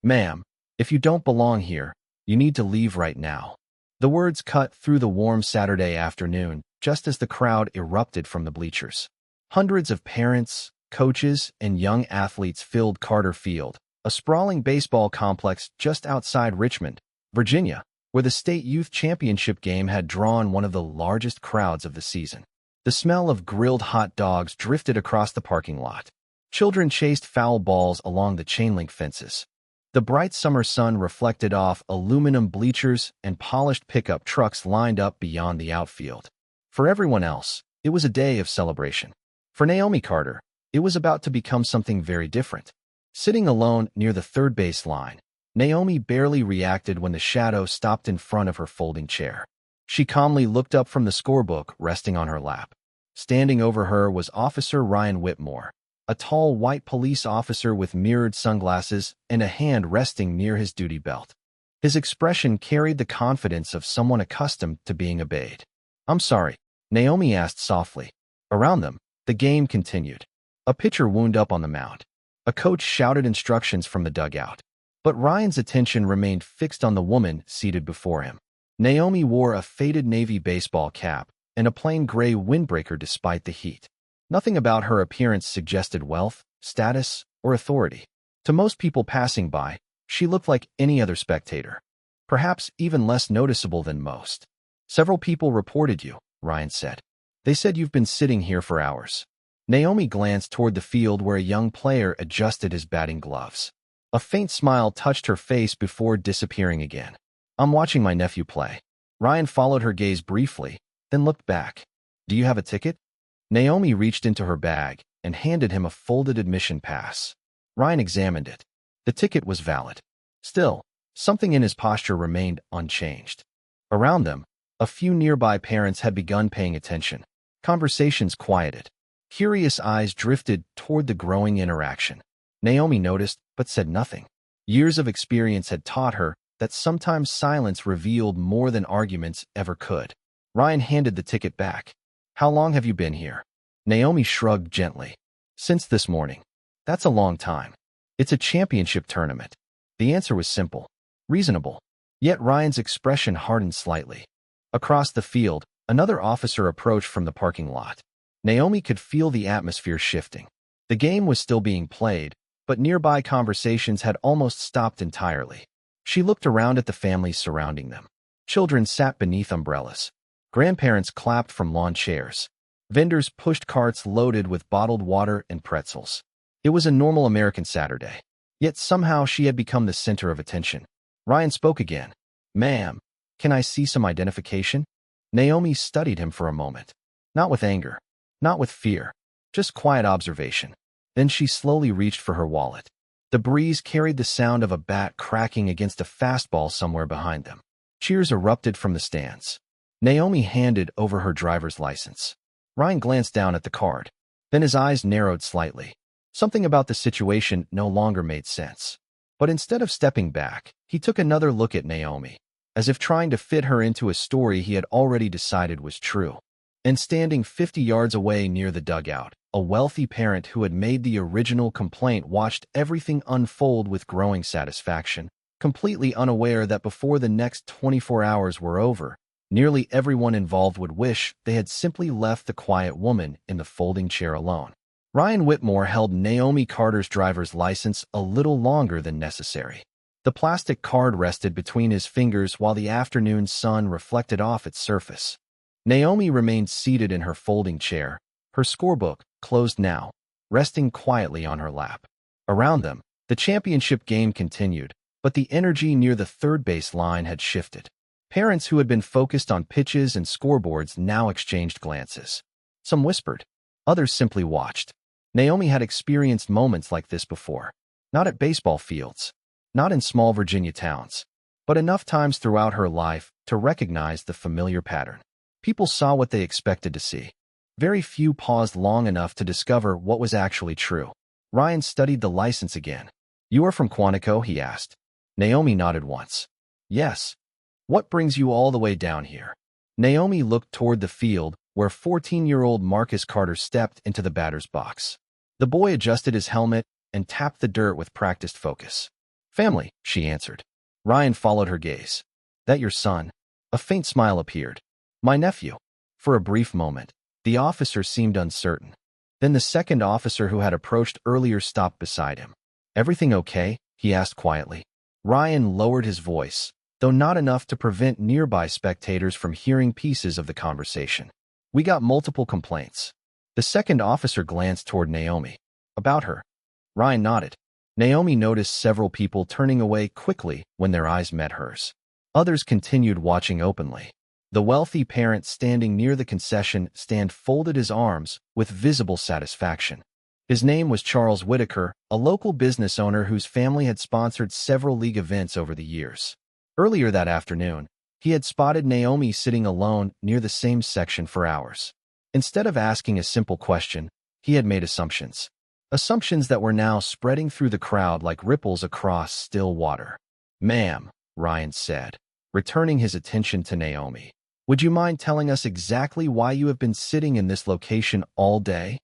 "Ma'am, if you don't belong here, you need to leave right now." The words cut through the warm Saturday afternoon, just as the crowd erupted from the bleachers. Hundreds of parents, coaches, and young athletes filled Carter Field, a sprawling baseball complex just outside Richmond, Virginia, where the state youth championship game had drawn one of the largest crowds of the season. The smell of grilled hot dogs drifted across the parking lot. Children chased foul balls along the chain-link fences. The bright summer sun reflected off aluminum bleachers and polished pickup trucks lined up beyond the outfield. For everyone else, it was a day of celebration. For Naomi Carter, it was about to become something very different. Sitting alone near the third base line, Naomi barely reacted when the shadow stopped in front of her folding chair. She calmly looked up from the scorebook resting on her lap. Standing over her was Officer Ryan Whitmore, a tall white police officer with mirrored sunglasses and a hand resting near his duty belt. His expression carried the confidence of someone accustomed to being obeyed. "I'm sorry," Naomi asked softly. Around them, the game continued. A pitcher wound up on the mound. A coach shouted instructions from the dugout. But Ryan's attention remained fixed on the woman seated before him. Naomi wore a faded navy baseball cap and a plain gray windbreaker despite the heat. Nothing about her appearance suggested wealth, status, or authority. To most people passing by, she looked like any other spectator, perhaps even less noticeable than most. "Several people reported you," Ryan said. "They said you've been sitting here for hours." Naomi glanced toward the field where a young player adjusted his batting gloves. A faint smile touched her face before disappearing again. "I'm watching my nephew play." Ryan followed her gaze briefly, then looked back. "Do you have a ticket?" Naomi reached into her bag and handed him a folded admission pass. Ryan examined it. The ticket was valid. Still, something in his posture remained unchanged. Around them, a few nearby parents had begun paying attention. Conversations quieted. Curious eyes drifted toward the growing interaction. Naomi noticed, but said nothing. Years of experience had taught her that sometimes silence revealed more than arguments ever could. Ryan handed the ticket back. "How long have you been here?" Naomi shrugged gently. "Since this morning." "That's a long time. It's a championship tournament." The answer was simple, reasonable. Yet Ryan's expression hardened slightly. Across the field, another officer approached from the parking lot. Naomi could feel the atmosphere shifting. The game was still being played, but nearby conversations had almost stopped entirely. She looked around at the families surrounding them. Children sat beneath umbrellas. Grandparents clapped from lawn chairs. Vendors pushed carts loaded with bottled water and pretzels. It was a normal American Saturday. Yet somehow she had become the center of attention. Ryan spoke again. "Ma'am, can I see some identification?" Naomi studied him for a moment. Not with anger, not with fear, just quiet observation. Then she slowly reached for her wallet. The breeze carried the sound of a bat cracking against a fastball somewhere behind them. Cheers erupted from the stands. Naomi handed over her driver's license. Ryan glanced down at the card. Then his eyes narrowed slightly. Something about the situation no longer made sense. But instead of stepping back, he took another look at Naomi, as if trying to fit her into a story he had already decided was true. And standing 50 yards away near the dugout, a wealthy parent who had made the original complaint watched everything unfold with growing satisfaction, completely unaware that before the next 24 hours were over, nearly everyone involved would wish they had simply left the quiet woman in the folding chair alone. Ryan Whitmore held Naomi Carter's driver's license a little longer than necessary. The plastic card rested between his fingers while the afternoon sun reflected off its surface. Naomi remained seated in her folding chair, her scorebook, closed now, resting quietly on her lap. Around them, the championship game continued, but the energy near the third base line had shifted. Parents who had been focused on pitches and scoreboards now exchanged glances. Some whispered. Others simply watched. Naomi had experienced moments like this before. Not at baseball fields, not in small Virginia towns, but enough times throughout her life to recognize the familiar pattern. People saw what they expected to see. Very few paused long enough to discover what was actually true. Ryan studied the license again. "You are from Quantico?" he asked. Naomi nodded once. "Yes. What brings you all the way down here?" Naomi looked toward the field, where 14-year-old Marcus Carter stepped into the batter's box. The boy adjusted his helmet and tapped the dirt with practiced focus. Family, she answered. Ryan followed her gaze. That your son? A faint smile appeared. My nephew. For a brief moment, the officer seemed uncertain. Then the second officer who had approached earlier stopped beside him. Everything okay? He asked quietly. Ryan lowered his voice, though not enough to prevent nearby spectators from hearing pieces of the conversation. We got multiple complaints. The second officer glanced toward Naomi. About her. Ryan nodded. Naomi noticed several people turning away quickly when their eyes met hers. Others continued watching openly. The wealthy parent standing near the concession stand folded his arms with visible satisfaction. His name was Charles Whitaker, a local business owner whose family had sponsored several league events over the years. Earlier that afternoon, he had spotted Naomi sitting alone near the same section for hours. Instead of asking a simple question, he had made assumptions. Assumptions that were now spreading through the crowd like ripples across still water. Ma'am, Ryan said, returning his attention to Naomi. Would you mind telling us exactly why you have been sitting in this location all day?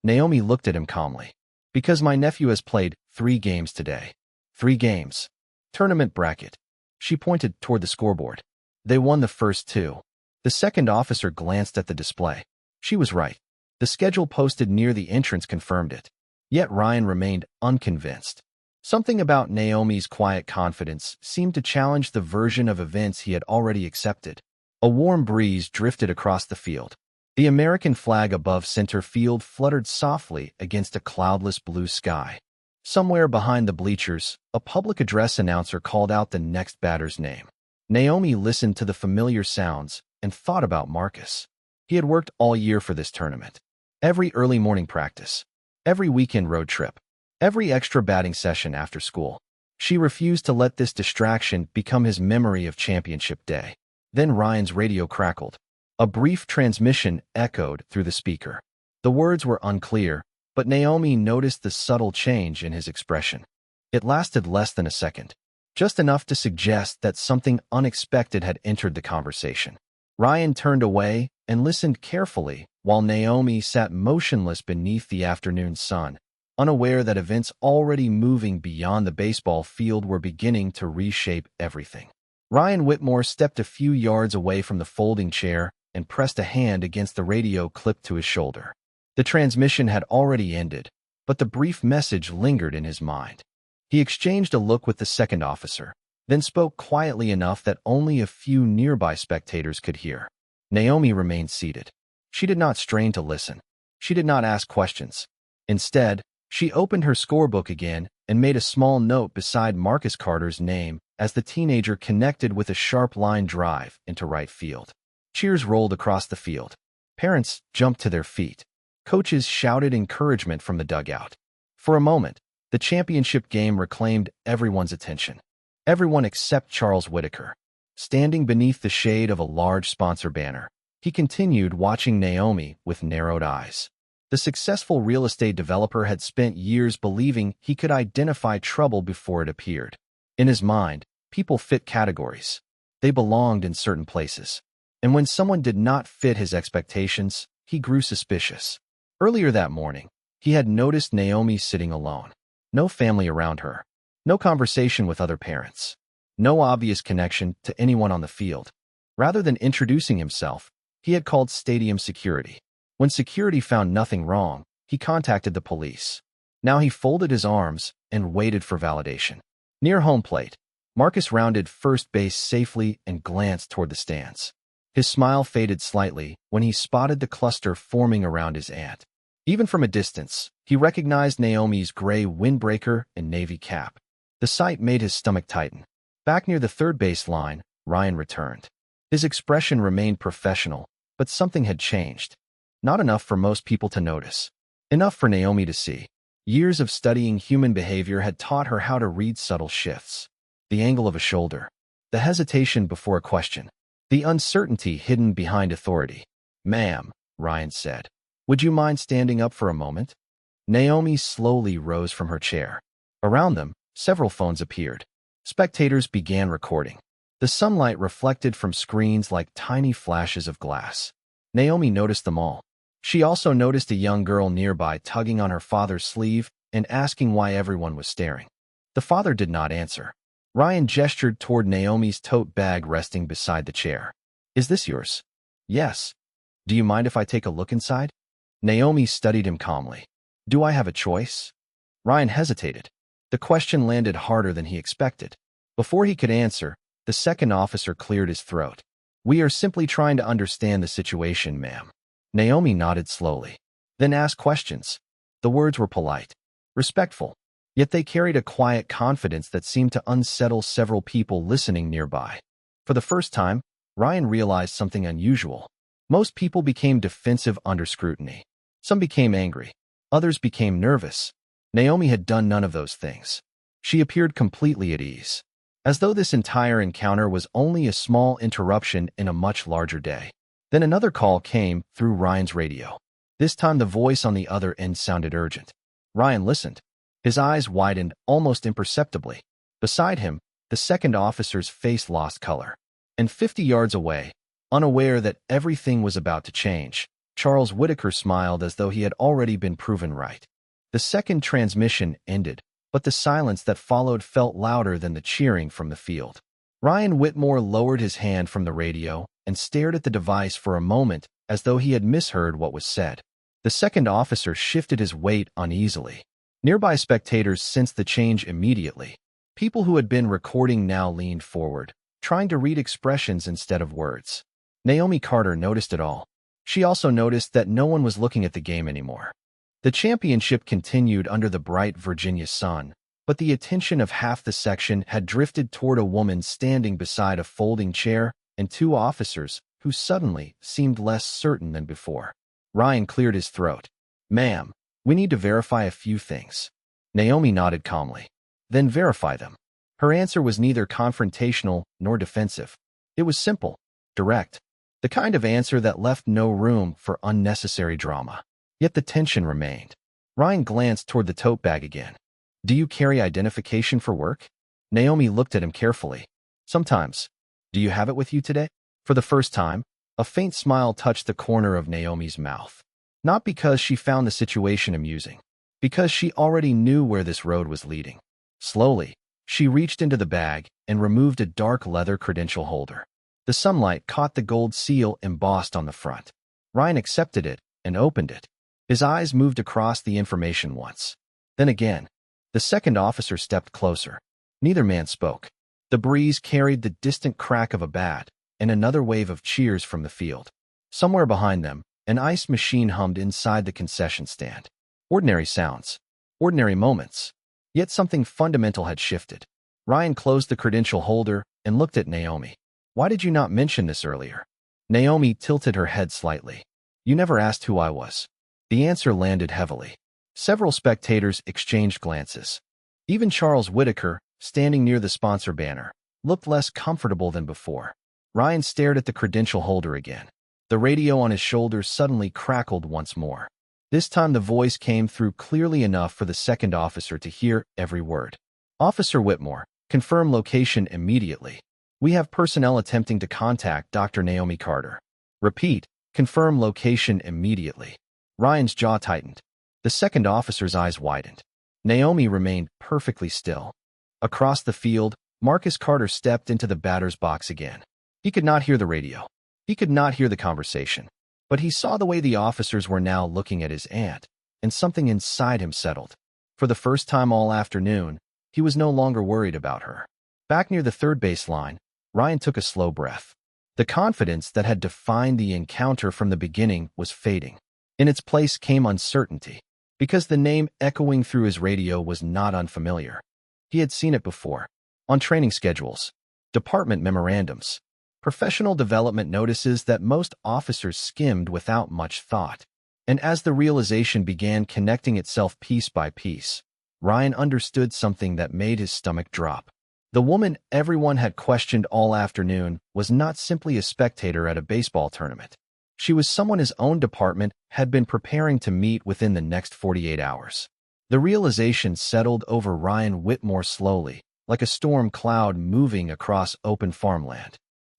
Naomi looked at him calmly. Because my nephew has played 3 games today. 3 games. Tournament bracket. She pointed toward the scoreboard. They won the first 2. The second officer glanced at the display. She was right. The schedule posted near the entrance confirmed it. Yet Ryan remained unconvinced. Something about Naomi's quiet confidence seemed to challenge the version of events he had already accepted. A warm breeze drifted across the field. The American flag above center field fluttered softly against a cloudless blue sky. Somewhere behind the bleachers, a public address announcer called out the next batter's name. Naomi listened to the familiar sounds and thought about Marcus. He had worked all year for this tournament. Every early morning practice. Every weekend road trip. Every extra batting session after school. She refused to let this distraction become his memory of championship day. Then Ryan's radio crackled. A brief transmission echoed through the speaker. The words were unclear, but Naomi noticed the subtle change in his expression. It lasted less than a second, just enough to suggest that something unexpected had entered the conversation. Ryan turned away and listened carefully while Naomi sat motionless beneath the afternoon sun, unaware that events already moving beyond the baseball field were beginning to reshape everything. Ryan Whitmore stepped a few yards away from the folding chair and pressed a hand against the radio clipped to his shoulder. The transmission had already ended, but the brief message lingered in his mind. He exchanged a look with the second officer, then spoke quietly enough that only a few nearby spectators could hear. Naomi remained seated. She did not strain to listen. She did not ask questions. Instead, she opened her scorebook again and made a small note beside Marcus Carter's name as the teenager connected with a sharp line drive into right field. Cheers rolled across the field. Parents jumped to their feet. Coaches shouted encouragement from the dugout. For a moment, the championship game reclaimed everyone's attention. Everyone except Charles Whitaker. Standing beneath the shade of a large sponsor banner, he continued watching Naomi with narrowed eyes. The successful real estate developer had spent years believing he could identify trouble before it appeared. In his mind, people fit categories. They belonged in certain places. And when someone did not fit his expectations, he grew suspicious. Earlier that morning, he had noticed Naomi sitting alone. No family around her. No conversation with other parents. No obvious connection to anyone on the field. Rather than introducing himself, he had called stadium security. When security found nothing wrong, he contacted the police. Now he folded his arms and waited for validation. Near home plate, Marcus rounded first base safely and glanced toward the stands. His smile faded slightly when he spotted the cluster forming around his aunt. Even from a distance, he recognized Naomi's gray windbreaker and navy cap. The sight made his stomach tighten. Back near the third base line, Ryan returned. His expression remained professional, but something had changed. Not enough for most people to notice. Enough for Naomi to see. Years of studying human behavior had taught her how to read subtle shifts. The angle of a shoulder. The hesitation before a question. The uncertainty hidden behind authority. Ma'am, Ryan said. Would you mind standing up for a moment? Naomi slowly rose from her chair. Around them, several phones appeared. Spectators began recording. The sunlight reflected from screens like tiny flashes of glass. Naomi noticed them all. She also noticed a young girl nearby tugging on her father's sleeve and asking why everyone was staring. The father did not answer. Ryan gestured toward Naomi's tote bag resting beside the chair. Is this yours? Yes. Do you mind if I take a look inside? Naomi studied him calmly. Do I have a choice? Ryan hesitated. The question landed harder than he expected. Before he could answer, the second officer cleared his throat. We are simply trying to understand the situation, ma'am. Naomi nodded slowly. Then asked questions. The words were polite, respectful, yet they carried a quiet confidence that seemed to unsettle several people listening nearby. For the first time, Ryan realized something unusual. Most people became defensive under scrutiny. Some became angry. Others became nervous. Naomi had done none of those things. She appeared completely at ease, as though this entire encounter was only a small interruption in a much larger day. Then another call came through Ryan's radio. This time the voice on the other end sounded urgent. Ryan listened. His eyes widened almost imperceptibly. Beside him, the second officer's face lost color. And 50 yards away, unaware that everything was about to change, Charles Whitaker smiled as though he had already been proven right. The second transmission ended, but the silence that followed felt louder than the cheering from the field. Ryan Whitmore lowered his hand from the radio and stared at the device for a moment as though he had misheard what was said. The second officer shifted his weight uneasily. Nearby spectators sensed the change immediately. People who had been recording now leaned forward, trying to read expressions instead of words. Naomi Carter noticed it all. She also noticed that no one was looking at the game anymore. The championship continued under the bright Virginia sun, but the attention of half the section had drifted toward a woman standing beside a folding chair and two officers who suddenly seemed less certain than before. Ryan cleared his throat. Ma'am, we need to verify a few things. Naomi nodded calmly. Then verify them. Her answer was neither confrontational nor defensive. It was simple, direct, the kind of answer that left no room for unnecessary drama. Yet the tension remained. Ryan glanced toward the tote bag again. Do you carry identification for work? Naomi looked at him carefully. Sometimes. Do you have it with you today? For the first time, a faint smile touched the corner of Naomi's mouth. Not because she found the situation amusing, because she already knew where this road was leading. Slowly, she reached into the bag and removed a dark leather credential holder. The sunlight caught the gold seal embossed on the front. Ryan accepted it and opened it. His eyes moved across the information once. Then again. The second officer stepped closer. Neither man spoke. The breeze carried the distant crack of a bat and another wave of cheers from the field. Somewhere behind them, an ice machine hummed inside the concession stand. Ordinary sounds. Ordinary moments. Yet something fundamental had shifted. Ryan closed the credential holder and looked at Naomi. Why did you not mention this earlier? Naomi tilted her head slightly. You never asked who I was. The answer landed heavily. Several spectators exchanged glances. Even Charles Whitaker, standing near the sponsor banner, looked less comfortable than before. Ryan stared at the credential holder again. The radio on his shoulder suddenly crackled once more. This time the voice came through clearly enough for the second officer to hear every word. Officer Whitmore, confirm location immediately. We have personnel attempting to contact Dr. Naomi Carter. Repeat, confirm location immediately. Ryan's jaw tightened. The second officer's eyes widened. Naomi remained perfectly still. Across the field, Marcus Carter stepped into the batter's box again. He could not hear the radio. He could not hear the conversation. But he saw the way the officers were now looking at his aunt, and something inside him settled. For the first time all afternoon, he was no longer worried about her. Back near the third base line, Ryan took a slow breath. The confidence that had defined the encounter from the beginning was fading. In its place came uncertainty, because the name echoing through his radio was not unfamiliar. He had seen it before, on training schedules, department memorandums, professional development notices that most officers skimmed without much thought. And as the realization began connecting itself piece by piece, Ryan understood something that made his stomach drop. The woman everyone had questioned all afternoon was not simply a spectator at a baseball tournament. She was someone his own department had been preparing to meet within the next 48 hours. The realization settled over Ryan Whitmore slowly, like a storm cloud moving across open farmland.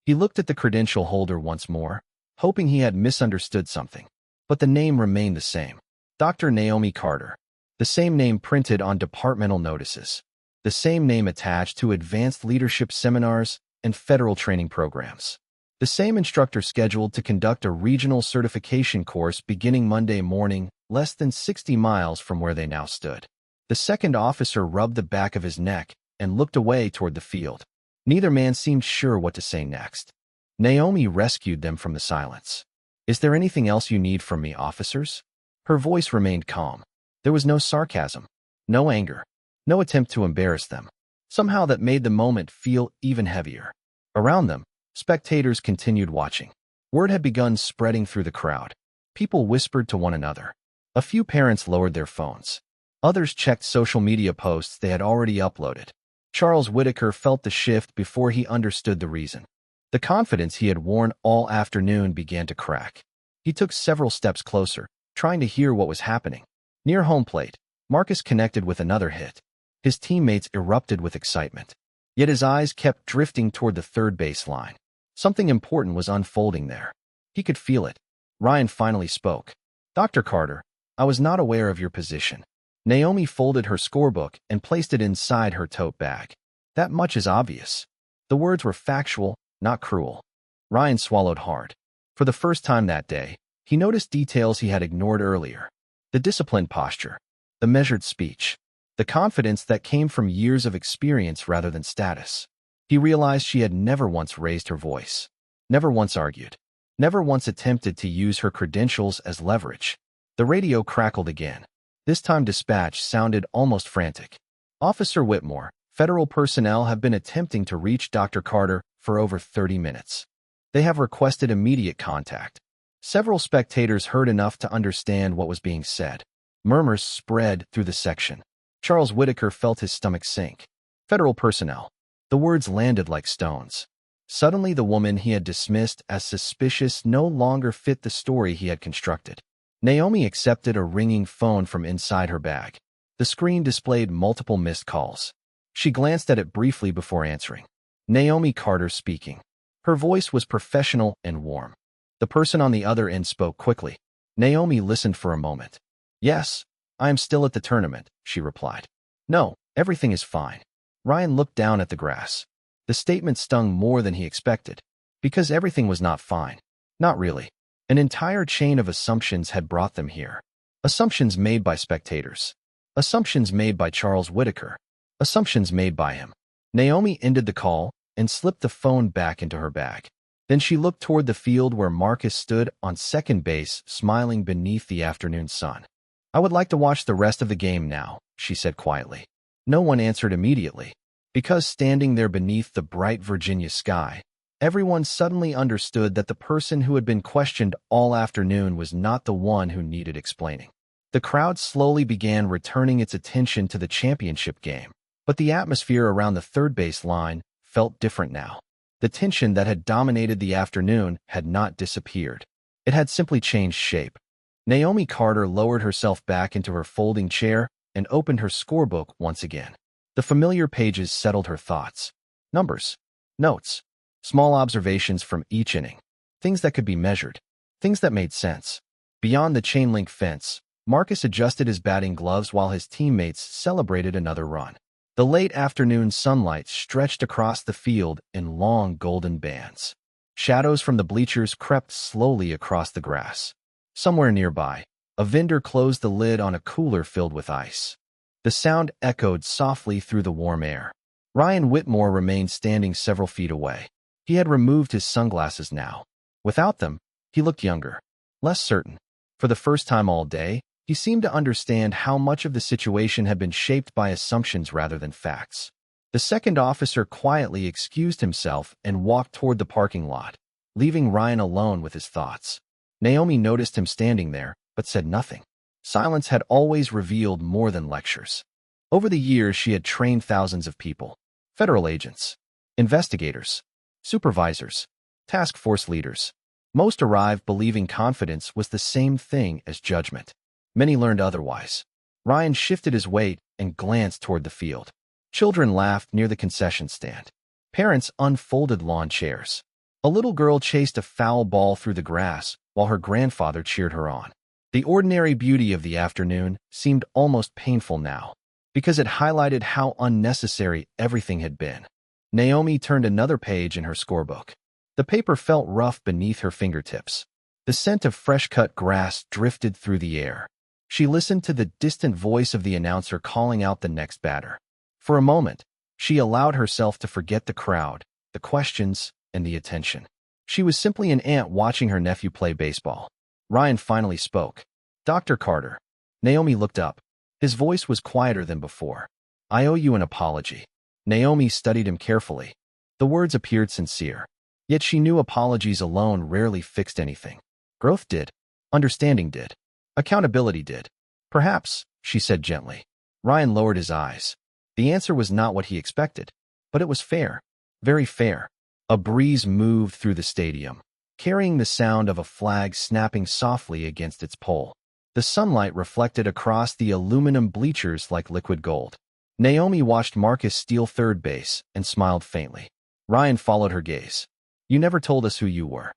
He looked at the credential holder once more, hoping he had misunderstood something. But the name remained the same. Dr. Naomi Carter. The same name printed on departmental notices. the same name attached to advanced leadership seminars and federal training programs. The same instructor scheduled to conduct a regional certification course beginning Monday morning, less than 60 miles from where they now stood. The second officer rubbed the back of his neck and looked away toward the field. Neither man seemed sure what to say next. Naomi rescued them from the silence. "Is there anything else you need from me, officers?" Her voice remained calm. There was no sarcasm, no anger, no attempt to embarrass them. Somehow that made the moment feel even heavier. Around them, spectators continued watching. Word had begun spreading through the crowd. People whispered to one another. A few parents lowered their phones. Others checked social media posts they had already uploaded. Charles Whitaker felt the shift before he understood the reason. The confidence he had worn all afternoon began to crack. He took several steps closer, trying to hear what was happening. Near home plate, Marcus connected with another hit. His teammates erupted with excitement. Yet his eyes kept drifting toward the third base line. Something important was unfolding there. He could feel it. Ryan finally spoke. "Dr. Carter, I was not aware of your position." Naomi folded her scorebook and placed it inside her tote bag. "That much is obvious." The words were factual, not cruel. Ryan swallowed hard. For the first time that day, he noticed details he had ignored earlier. The disciplined posture, the measured speech, the confidence that came from years of experience rather than status. He realized she had never once raised her voice, never once argued, never once attempted to use her credentials as leverage. The radio crackled again. This time dispatch sounded almost frantic. "Officer Whitmore, federal personnel have been attempting to reach Dr. Carter for over 30 minutes. They have requested immediate contact." Several spectators heard enough to understand what was being said. Murmurs spread through the section. Charles Whitaker felt his stomach sink. "Federal personnel." The words landed like stones. Suddenly the woman he had dismissed as suspicious no longer fit the story he had constructed. Naomi accepted a ringing phone from inside her bag. The screen displayed multiple missed calls. She glanced at it briefly before answering. Naomi Carter speaking. Her voice was professional and warm. The person on the other end spoke quickly. Naomi listened for a moment. "Yes, I am still at the tournament," she replied. "No, everything is fine." Ryan looked down at the grass. The statement stung more than he expected. Because everything was not fine. Not really. An entire chain of assumptions had brought them here. Assumptions made by spectators. Assumptions made by Charles Whitaker. Assumptions made by him. Naomi ended the call and slipped the phone back into her bag. Then she looked toward the field where Marcus stood on second base, smiling beneath the afternoon sun. "I would like to watch the rest of the game now," she said quietly. No one answered immediately. Because standing there beneath the bright Virginia sky, everyone suddenly understood that the person who had been questioned all afternoon was not the one who needed explaining. The crowd slowly began returning its attention to the championship game, but the atmosphere around the third base line felt different now. The tension that had dominated the afternoon had not disappeared. It had simply changed shape. Naomi Carter lowered herself back into her folding chair and opened her scorebook once again. The familiar pages settled her thoughts. Numbers, notes, small observations from each inning. Things that could be measured. Things that made sense. Beyond the chain-link fence, Marcus adjusted his batting gloves while his teammates celebrated another run. The late afternoon sunlight stretched across the field in long golden bands. Shadows from the bleachers crept slowly across the grass. Somewhere nearby, a vendor closed the lid on a cooler filled with ice. The sound echoed softly through the warm air. Ryan Whitmore remained standing several feet away. He had removed his sunglasses now. Without them, he looked younger, less certain. For the first time all day, he seemed to understand how much of the situation had been shaped by assumptions rather than facts. The second officer quietly excused himself and walked toward the parking lot, leaving Ryan alone with his thoughts. Naomi noticed him standing there, but said nothing. Silence had always revealed more than lectures. Over the years, she had trained thousands of people. Federal agents, investigators, supervisors, task force leaders. Most arrived believing confidence was the same thing as judgment. Many learned otherwise. Ryan shifted his weight and glanced toward the field. Children laughed near the concession stand. Parents unfolded lawn chairs. A little girl chased a foul ball through the grass while her grandfather cheered her on. The ordinary beauty of the afternoon seemed almost painful now. because it highlighted how unnecessary everything had been. Naomi turned another page in her scorebook. The paper felt rough beneath her fingertips. The scent of fresh-cut grass drifted through the air. She listened to the distant voice of the announcer calling out the next batter. For a moment, she allowed herself to forget the crowd, the questions, and the attention. She was simply an aunt watching her nephew play baseball. Ryan finally spoke. "Dr. Carter." Naomi looked up. His voice was quieter than before. "I owe you an apology." Naomi studied him carefully. The words appeared sincere. Yet she knew apologies alone rarely fixed anything. Growth did. Understanding did. Accountability did. "Perhaps," she said gently. Ryan lowered his eyes. The answer was not what he expected, but it was fair. Very fair. A breeze moved through the stadium, carrying the sound of a flag snapping softly against its pole. The sunlight reflected across the aluminum bleachers like liquid gold. Naomi watched Marcus steal third base and smiled faintly. Ryan followed her gaze. "You never told us who you were."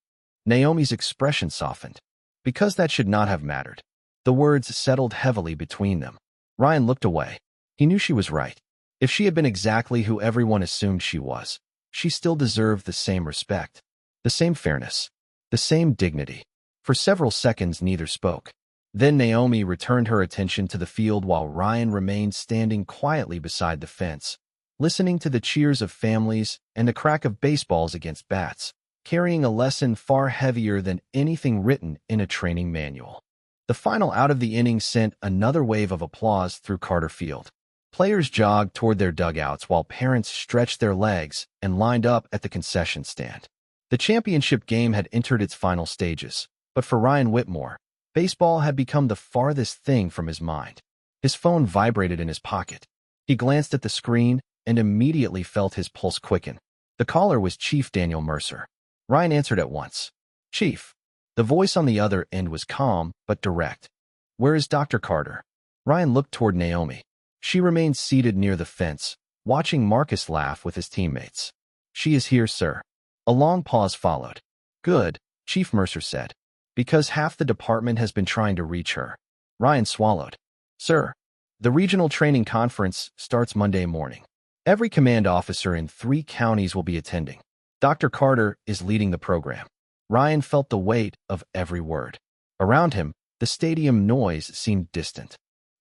Naomi's expression softened. "Because that should not have mattered." The words settled heavily between them. Ryan looked away. He knew she was right. If she had been exactly who everyone assumed she was, she still deserved the same respect, the same fairness, the same dignity. For several seconds, neither spoke. Then Naomi returned her attention to the field while Ryan remained standing quietly beside the fence, listening to the cheers of families and the crack of baseballs against bats, carrying a lesson far heavier than anything written in a training manual. The final out of the inning sent another wave of applause through Carter Field. Players jogged toward their dugouts while parents stretched their legs and lined up at the concession stand. The championship game had entered its final stages, but for Ryan Whitmore, baseball had become the farthest thing from his mind. His phone vibrated in his pocket. He glanced at the screen and immediately felt his pulse quicken. The caller was Chief Daniel Mercer. Ryan answered at once. "Chief." The voice on the other end was calm but direct. "Where is Dr. Carter?" Ryan looked toward Naomi. She remained seated near the fence, watching Marcus laugh with his teammates. "She is here, sir." A long pause followed. "Good," Chief Mercer said. "Because half the department has been trying to reach her." Ryan swallowed. "Sir, the regional training conference starts Monday morning. Every command officer in 3 counties will be attending. Dr. Carter is leading the program." Ryan felt the weight of every word. Around him, the stadium noise seemed distant.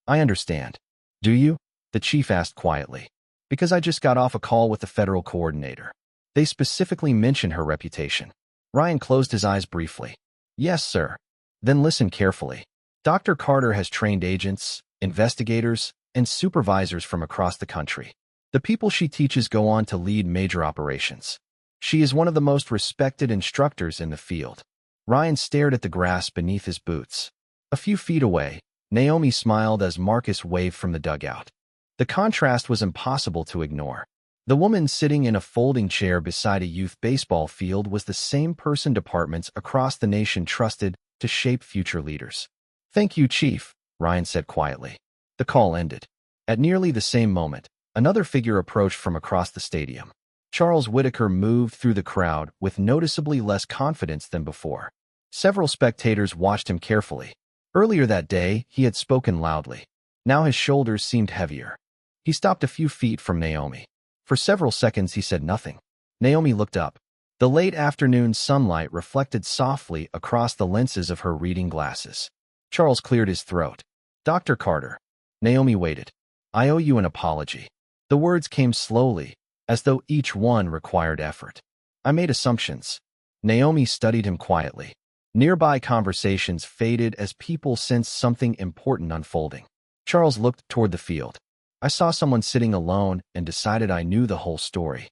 "I understand." "Do you?" the chief asked quietly. "Because I just got off a call with the federal coordinator. They specifically mentioned her reputation." Ryan closed his eyes briefly. "Yes, sir." "Then listen carefully. Dr. Carter has trained agents, investigators, and supervisors from across the country. The people she teaches go on to lead major operations. She is one of the most respected instructors in the field." Ryan stared at the grass beneath his boots. A few feet away, Naomi smiled as Marcus waved from the dugout. The contrast was impossible to ignore. The woman sitting in a folding chair beside a youth baseball field was the same person departments across the nation trusted to shape future leaders. "Thank you, Chief," Ryan said quietly. The call ended. At nearly the same moment, another figure approached from across the stadium. Charles Whitaker moved through the crowd with noticeably less confidence than before. Several spectators watched him carefully. Earlier that day, he had spoken loudly. Now his shoulders seemed heavier. He stopped a few feet from Naomi. For several seconds, he said nothing. Naomi looked up. The late afternoon sunlight reflected softly across the lenses of her reading glasses. Charles cleared his throat. "Dr. Carter." Naomi waited. "I owe you an apology." The words came slowly, as though each one required effort. "I made assumptions." Naomi studied him quietly. Nearby conversations faded as people sensed something important unfolding. Charles looked toward the field. "I saw someone sitting alone and decided I knew the whole story."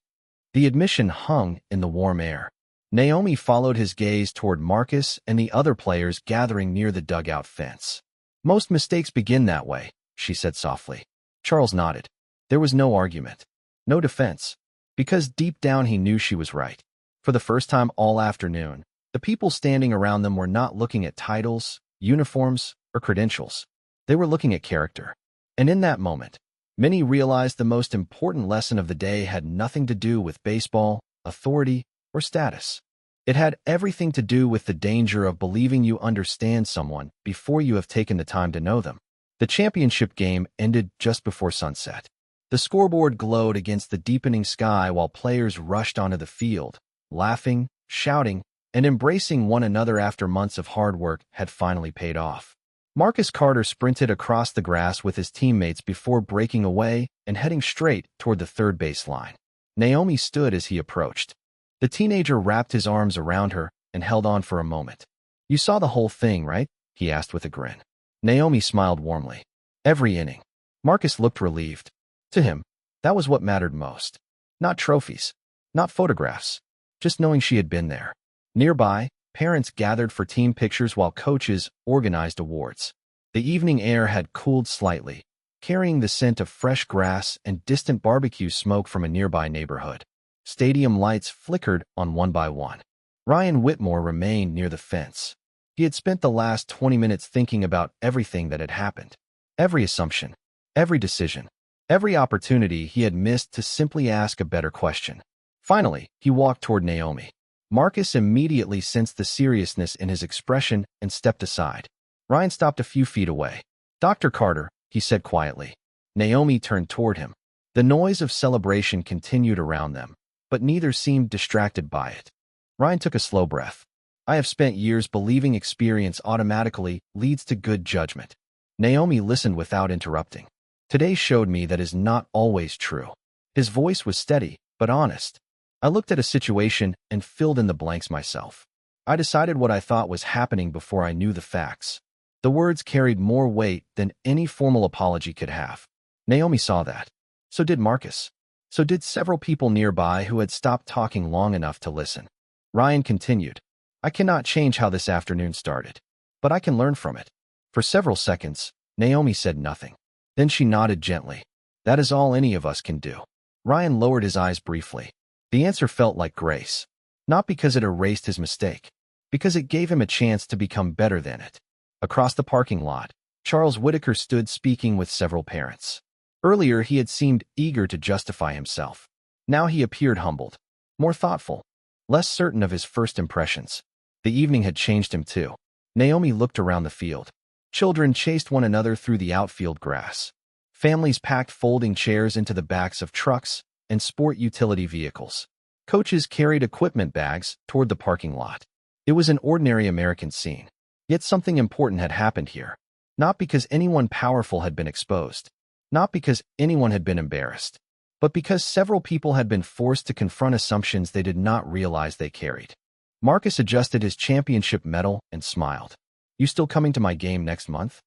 The admission hung in the warm air. Naomi followed his gaze toward Marcus and the other players gathering near the dugout fence. "Most mistakes begin that way," she said softly. Charles nodded. There was no argument. No defense, because deep down he knew she was right. For the first time all afternoon, the people standing around them were not looking at titles, uniforms, or credentials. They were looking at character. And in that moment, many realized the most important lesson of the day had nothing to do with baseball, authority, or status. It had everything to do with the danger of believing you understand someone before you have taken the time to know them. The championship game ended just before sunset. The scoreboard glowed against the deepening sky while players rushed onto the field, laughing, shouting, and embracing one another after months of hard work had finally paid off. Marcus Carter sprinted across the grass with his teammates before breaking away and heading straight toward the third base line. Naomi stood as he approached. The teenager wrapped his arms around her and held on for a moment. "You saw the whole thing, right?" he asked with a grin. Naomi smiled warmly. "Every inning." Marcus looked relieved. To him, that was what mattered most. Not trophies, not photographs, just knowing she had been there. Nearby, parents gathered for team pictures while coaches organized awards. The evening air had cooled slightly, carrying the scent of fresh grass and distant barbecue smoke from a nearby neighborhood. Stadium lights flickered on one by one. Ryan Whitmore remained near the fence. He had spent the last 20 minutes thinking about everything that had happened. Every assumption, every decision, every opportunity he had missed to simply ask a better question. Finally, he walked toward Naomi. Marcus immediately sensed the seriousness in his expression and stepped aside. Ryan stopped a few feet away. "Dr. Carter," he said quietly. Naomi turned toward him. The noise of celebration continued around them, but neither seemed distracted by it. Ryan took a slow breath. "I have spent years believing experience automatically leads to good judgment." Naomi listened without interrupting. "Today showed me that is not always true." His voice was steady, but honest. "I looked at a situation and filled in the blanks myself. I decided what I thought was happening before I knew the facts." The words carried more weight than any formal apology could have. Naomi saw that. So did Marcus. So did several people nearby who had stopped talking long enough to listen. Ryan continued, "I cannot change how this afternoon started, but I can learn from it." For several seconds, Naomi said nothing. Then she nodded gently. "That is all any of us can do." Ryan lowered his eyes briefly. The answer felt like grace. Not because it erased his mistake, because it gave him a chance to become better than it. Across the parking lot, Charles Whitaker stood speaking with several parents. Earlier, he had seemed eager to justify himself. Now he appeared humbled, more thoughtful, less certain of his first impressions. The evening had changed him too. Naomi looked around the field. Children chased one another through the outfield grass. Families packed folding chairs into the backs of trucks and sport utility vehicles. Coaches carried equipment bags toward the parking lot. It was an ordinary American scene. Yet something important had happened here. Not because anyone powerful had been exposed. Not because anyone had been embarrassed. But because several people had been forced to confront assumptions they did not realize they carried. Marcus adjusted his championship medal and smiled. "You still coming to my game next month?"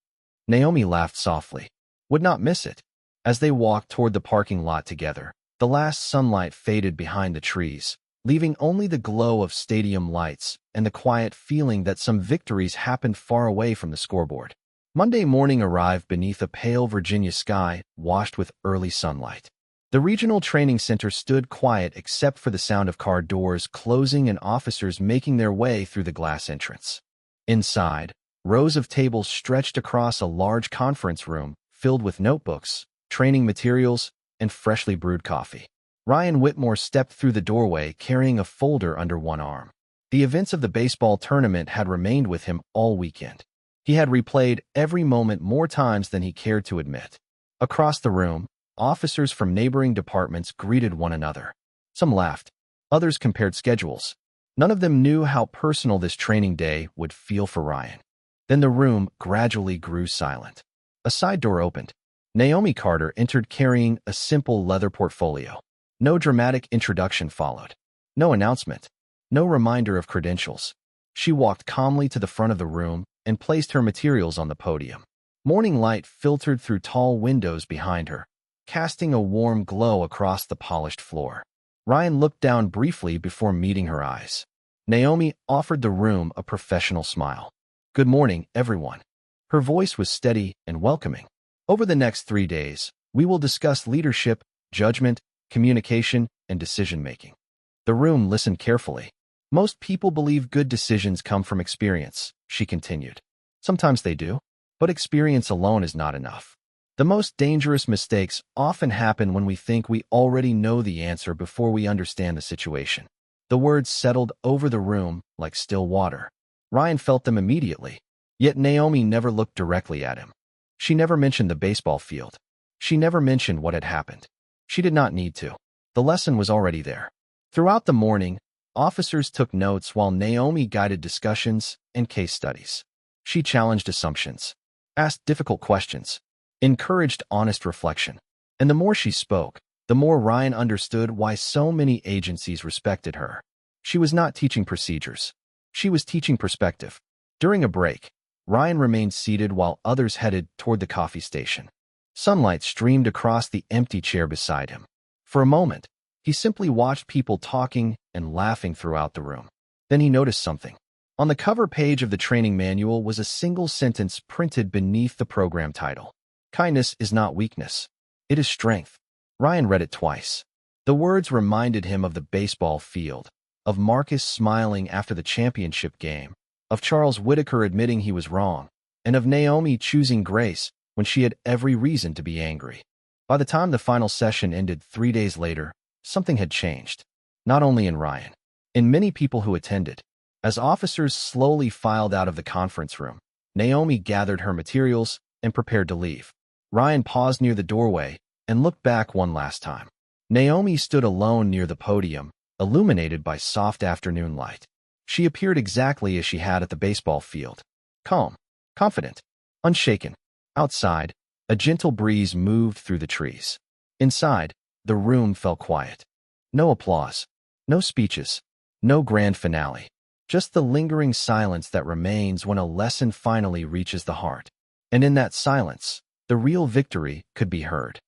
Naomi laughed softly. "Would not miss it." As they walked toward the parking lot together, the last sunlight faded behind the trees, leaving only the glow of stadium lights and the quiet feeling that some victories happened far away from the scoreboard. Monday morning arrived beneath a pale Virginia sky washed with early sunlight. The regional training center stood quiet except for the sound of car doors closing and officers making their way through the glass entrance. Inside, rows of tables stretched across a large conference room filled with notebooks, training materials, and freshly brewed coffee. Ryan Whitmore stepped through the doorway carrying a folder under one arm. The events of the baseball tournament had remained with him all weekend. He had replayed every moment more times than he cared to admit. Across the room, officers from neighboring departments greeted one another. Some laughed. Others compared schedules. None of them knew how personal this training day would feel for Ryan. Then the room gradually grew silent. A side door opened. Naomi Carter entered carrying a simple leather portfolio. No dramatic introduction followed. No announcement. No reminder of credentials. She walked calmly to the front of the room and placed her materials on the podium. Morning light filtered through tall windows behind her, casting a warm glow across the polished floor. Ryan looked down briefly before meeting her eyes. Naomi offered the room a professional smile. "Good morning, everyone." Her voice was steady and welcoming. "Over the next 3 days, we will discuss leadership, judgment, communication, and decision-making." The room listened carefully. "Most people believe good decisions come from experience," she continued. "Sometimes they do, but experience alone is not enough. The most dangerous mistakes often happen when we think we already know the answer before we understand the situation." The words settled over the room like still water. Ryan felt them immediately, yet Naomi never looked directly at him. She never mentioned the baseball field. She never mentioned what had happened. She did not need to. The lesson was already there. Throughout the morning, officers took notes while Naomi guided discussions and case studies. She challenged assumptions, asked difficult questions, encouraged honest reflection. And the more she spoke, the more Ryan understood why so many agencies respected her. She was not teaching procedures. She was teaching perspective. During a break, Ryan remained seated while others headed toward the coffee station. Sunlight streamed across the empty chair beside him. For a moment, he simply watched people talking and laughing throughout the room. Then he noticed something. On the cover page of the training manual was a single sentence printed beneath the program title. Kindness is not weakness. It is strength. Ryan read it twice. The words reminded him of the baseball field, of Marcus smiling after the championship game, of Charles Whitaker admitting he was wrong, and of Naomi choosing grace when she had every reason to be angry. By the time the final session ended 3 days later, something had changed. Not only in Ryan, in many people who attended. As officers slowly filed out of the conference room, Naomi gathered her materials and prepared to leave. Ryan paused near the doorway and looked back one last time. Naomi stood alone near the podium, illuminated by soft afternoon light. She appeared exactly as she had at the baseball field. Calm, confident, unshaken. Outside, a gentle breeze moved through the trees. Inside, the room fell quiet. No applause, no speeches, no grand finale. Just the lingering silence that remains when a lesson finally reaches the heart. And in that silence, the real victory could be heard.